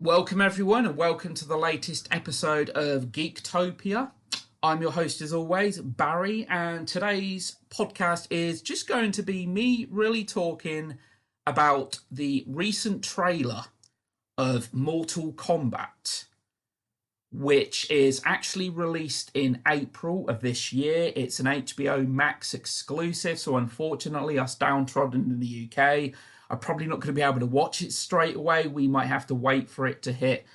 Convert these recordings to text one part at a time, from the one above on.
Welcome, everyone, and welcome to the latest episode of Geektopia. I'm your host, as always, Barry, and today's podcast is just going to be me really talking about the recent trailer of Mortal Kombat, which is actually released in April of this year. It's an HBO Max exclusive, so unfortunately, us downtrodden in the UK are probably not going to be able to watch it straight away. We might have to wait for it to hit,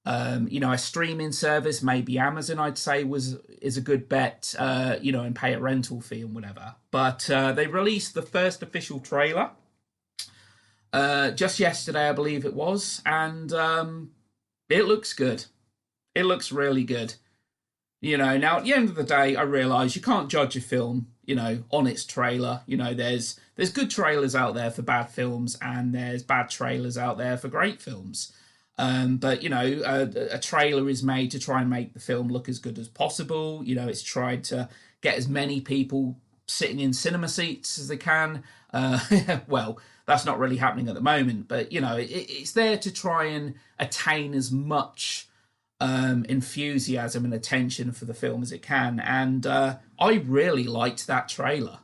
a streaming service. Maybe Amazon, I'd say, is a good bet, and pay a rental fee and whatever. But they released the first official trailer just yesterday, I believe it was, and it looks good. It looks really good. Now at the end of the day, I realise you can't judge a film, on its trailer. There's good trailers out there for bad films, and there's bad trailers out there for great films. But a trailer is made to try and make the film look as good as possible. It's tried to get as many people sitting in cinema seats as they can. Well, that's not really happening at the moment, but it's there to try and attain as much enthusiasm and attention for the film as it can, and I really liked that trailer.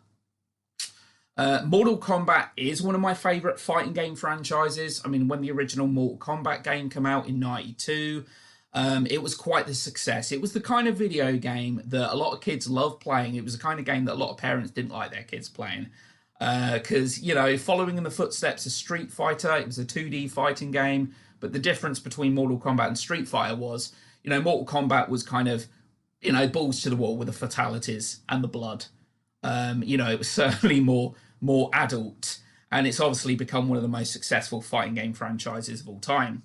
Mortal Kombat is one of my favourite fighting game franchises. I mean, when the original Mortal Kombat game came out in '92, it was quite the success. It was the kind of video game that a lot of kids love playing. It was the kind of game that a lot of parents didn't like their kids playing, because following in the footsteps of Street Fighter, it was a 2D fighting game. But the difference between Mortal Kombat and Street Fighter was, Mortal Kombat was kind of, balls to the wall with the fatalities and the blood. It was certainly more adult, and it's obviously become one of the most successful fighting game franchises of all time.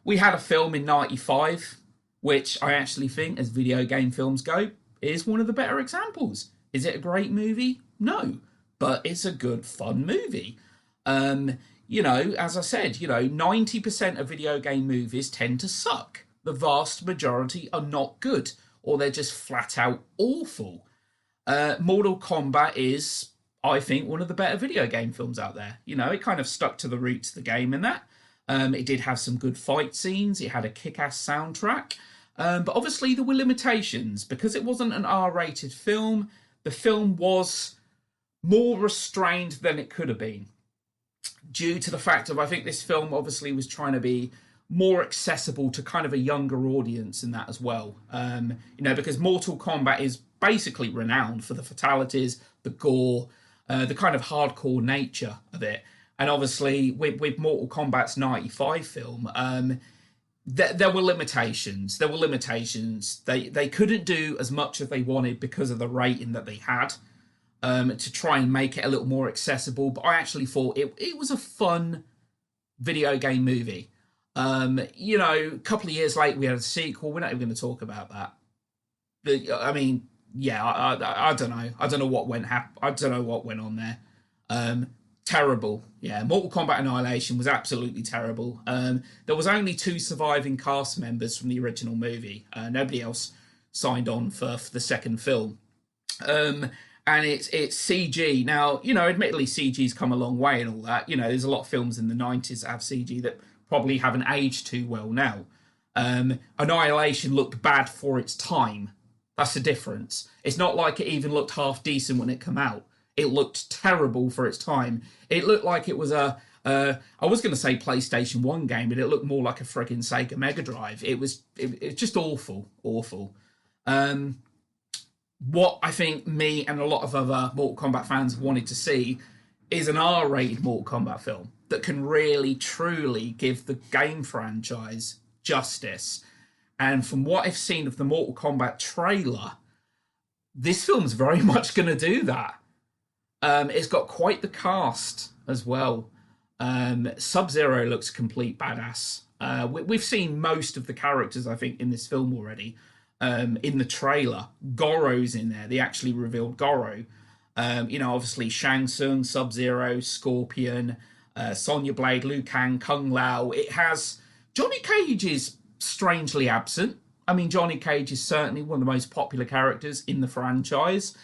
We had a film in '95, which I actually think, as video game films go, is one of the better examples. Is it a great movie? No, but it's a good, fun movie. As I said, 90% of video game movies tend to suck. The vast majority are not good, or they're just flat out awful. Mortal Kombat is, I think, one of the better video game films out there. It kind of stuck to the roots of the game in that. It did have some good fight scenes. It had a kick-ass soundtrack. But obviously there were limitations. Because it wasn't an R-rated film, the film was more restrained than it could have been, due to the fact of, I think this film obviously was trying to be more accessible to kind of a younger audience in that as well. Because Mortal Kombat is basically renowned for the fatalities, the gore, the kind of hardcore nature of it. And obviously with Mortal Kombat's '95 film, there were limitations. They couldn't do as much as they wanted because of the rating that they had. To try and make it a little more accessible, but I actually thought it was a fun video game movie. A couple of years later, we had a sequel. We're not even going to talk about that. I don't know. I don't know what went on there. Terrible. Yeah, Mortal Kombat Annihilation was absolutely terrible. There was only 2 surviving cast members from the original movie. Nobody else signed on for the second film. And it's CG. Now, admittedly, CG's come a long way and all that. There's a lot of films in the '90s that have CG that probably haven't aged too well now. Annihilation looked bad for its time. That's the difference. It's not like it even looked half decent when it came out. It looked terrible for its time. It looked like it was I was going to say PlayStation 1 game, but it looked more like a friggin' Sega Mega Drive. It was just awful. What I think me and a lot of other Mortal Kombat fans wanted to see is an R-rated Mortal Kombat film that can really, truly give the game franchise justice. And from what I've seen of the Mortal Kombat trailer, this film's very much going to do that. It's got quite the cast as well. Sub-Zero looks a complete badass. We've seen most of the characters, I think, in this film already. In the trailer, Goro's in there. They actually revealed Goro. Obviously Shang Tsung, Sub-Zero, Scorpion, Sonya Blade, Liu Kang, Kung Lao. It has Johnny Cage is strangely absent. I mean, Johnny Cage is certainly one of the most popular characters in the franchise.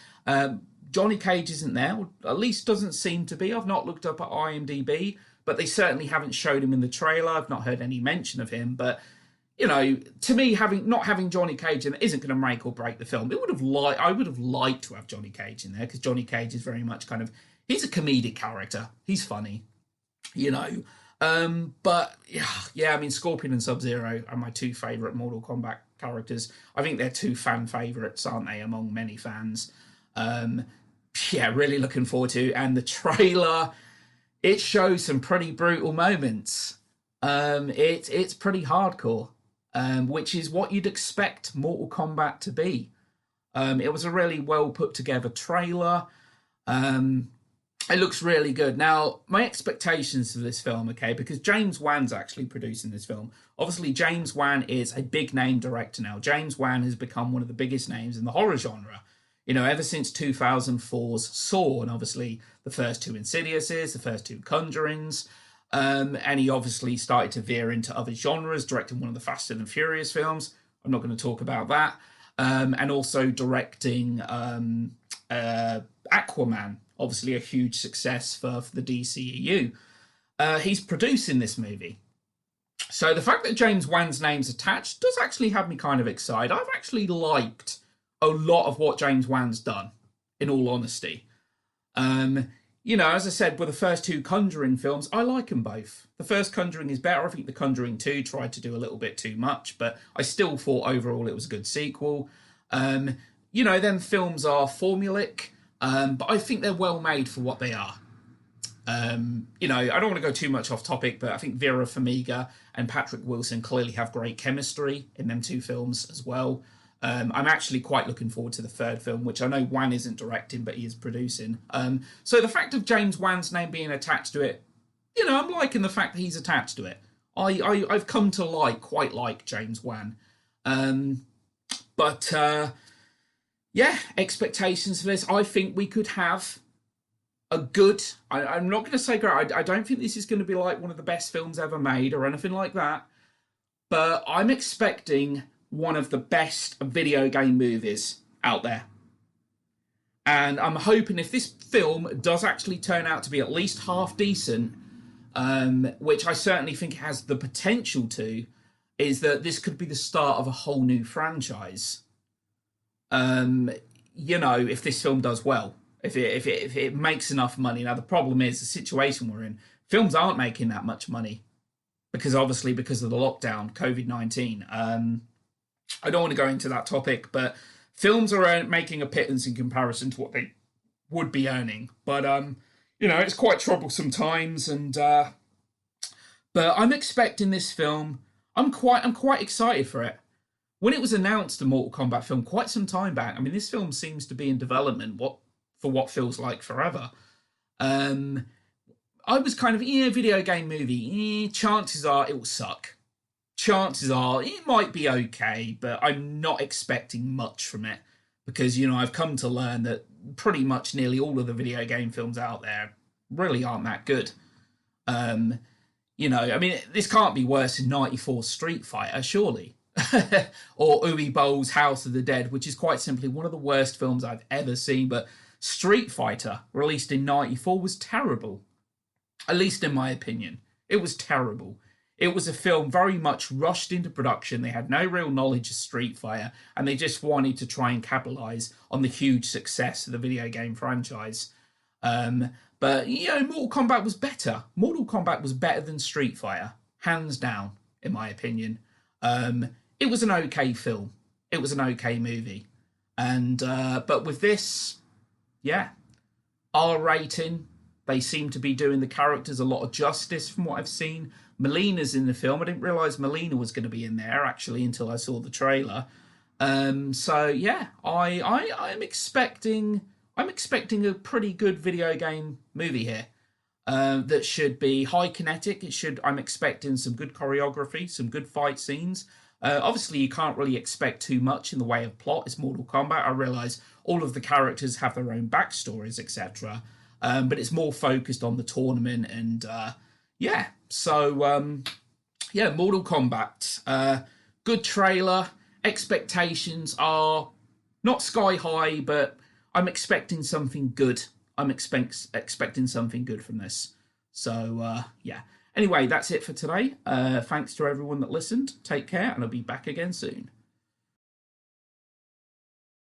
Johnny Cage isn't there, or at least doesn't seem to be. I've not looked up at IMDb, but they certainly haven't showed him in the trailer. I've not heard any mention of him, but you know, to me, not having Johnny Cage in it isn't going to make or break the film. I would have liked to have Johnny Cage in there, because Johnny Cage is very much kind of, he's a comedic character. He's funny, you know. But yeah, I mean, Scorpion and Sub-Zero are my two favourite Mortal Kombat characters. I think they're two fan favourites, aren't they, among many fans? Yeah, really looking forward to. And the trailer, it shows some pretty brutal moments. It's pretty hardcore. Which is what you'd expect Mortal Kombat to be. It was a really well put together trailer. It looks really good. Now, my expectations for this film, okay, because James Wan's actually producing this film. Obviously, James Wan is a big name director now. James Wan has become one of the biggest names in the horror genre. You know, ever since 2004's Saw, and obviously the first two Insidiouses, the first two Conjurings. And he obviously started to veer into other genres, directing one of the Fast and Furious films. I'm not going to talk about that. And also directing Aquaman, obviously a huge success for the DCEU. He's producing this movie. So the fact that James Wan's name's attached does actually have me kind of excited. I've actually liked a lot of what James Wan's done, in all honesty. You know, as I said, with the first two Conjuring films, I like them both. The first Conjuring is better. I think The Conjuring 2 tried to do a little bit too much, but I still thought overall it was a good sequel. You know, then films are formulaic, but I think they're well made for what they are. You know, I don't want to go too much off topic, but I think Vera Farmiga and Patrick Wilson clearly have great chemistry in them two films as well. I'm actually quite looking forward to the third film, which I know Wan isn't directing, but he is producing. So the fact of James Wan's name being attached to it, you know, I'm liking the fact that he's attached to it. I've come to quite like James Wan. But yeah, expectations for this. I think we could have a good... I'm not going to say great. I don't think this is going to be like one of the best films ever made or anything like that. But I'm expecting one of the best video game movies out there. And I'm hoping if this film does actually turn out to be at least half decent, which I certainly think it has the potential to, is that this could be the start of a whole new franchise. You know, if this film does well, if it makes enough money. Now, the problem is the situation we're in. Films aren't making that much money because of the lockdown, COVID-19. I don't want to go into that topic, but films are making a pittance in comparison to what they would be earning. But, you know, it's quite troublesome times. And but I'm expecting this film. I'm quite excited for it. When it was announced, the Mortal Kombat film, quite some time back, I mean, this film seems to be in development for what feels like forever. I was kind of, video game movie, chances are it will suck. Chances are it might be okay, but I'm not expecting much from it because, you know, I've come to learn that pretty much nearly all of the video game films out there really aren't that good. You know, I mean, this can't be worse than 94 Street Fighter, surely. Or Uwe Boll's House of the Dead, which is quite simply one of the worst films I've ever seen. But Street Fighter, released in 94, was terrible. At least in my opinion. It was terrible. It was a film very much rushed into production. They had no real knowledge of Street Fighter, and they just wanted to try and capitalize on the huge success of the video game franchise. But, you know, Mortal Kombat was better. Mortal Kombat was better than Street Fighter, hands down, in my opinion. It was an okay film. It was an okay movie. And but with this, yeah, R rating. They seem to be doing the characters a lot of justice from what I've seen. Melina's in the film. I didn't realise Melina was going to be in there, actually, until I saw the trailer. So, yeah, I'm expecting a pretty good video game movie here. That should be high kinetic. I'm expecting some good choreography, some good fight scenes. Obviously, you can't really expect too much in the way of plot. It's Mortal Kombat. I realise all of the characters have their own backstories, etc. But it's more focused on the tournament and, yeah. So, yeah, Mortal Kombat. Good trailer. Expectations are not sky high, but I'm expecting something good. I'm expecting something good from this. So, yeah. Anyway, that's it for today. Thanks to everyone that listened. Take care, and I'll be back again soon.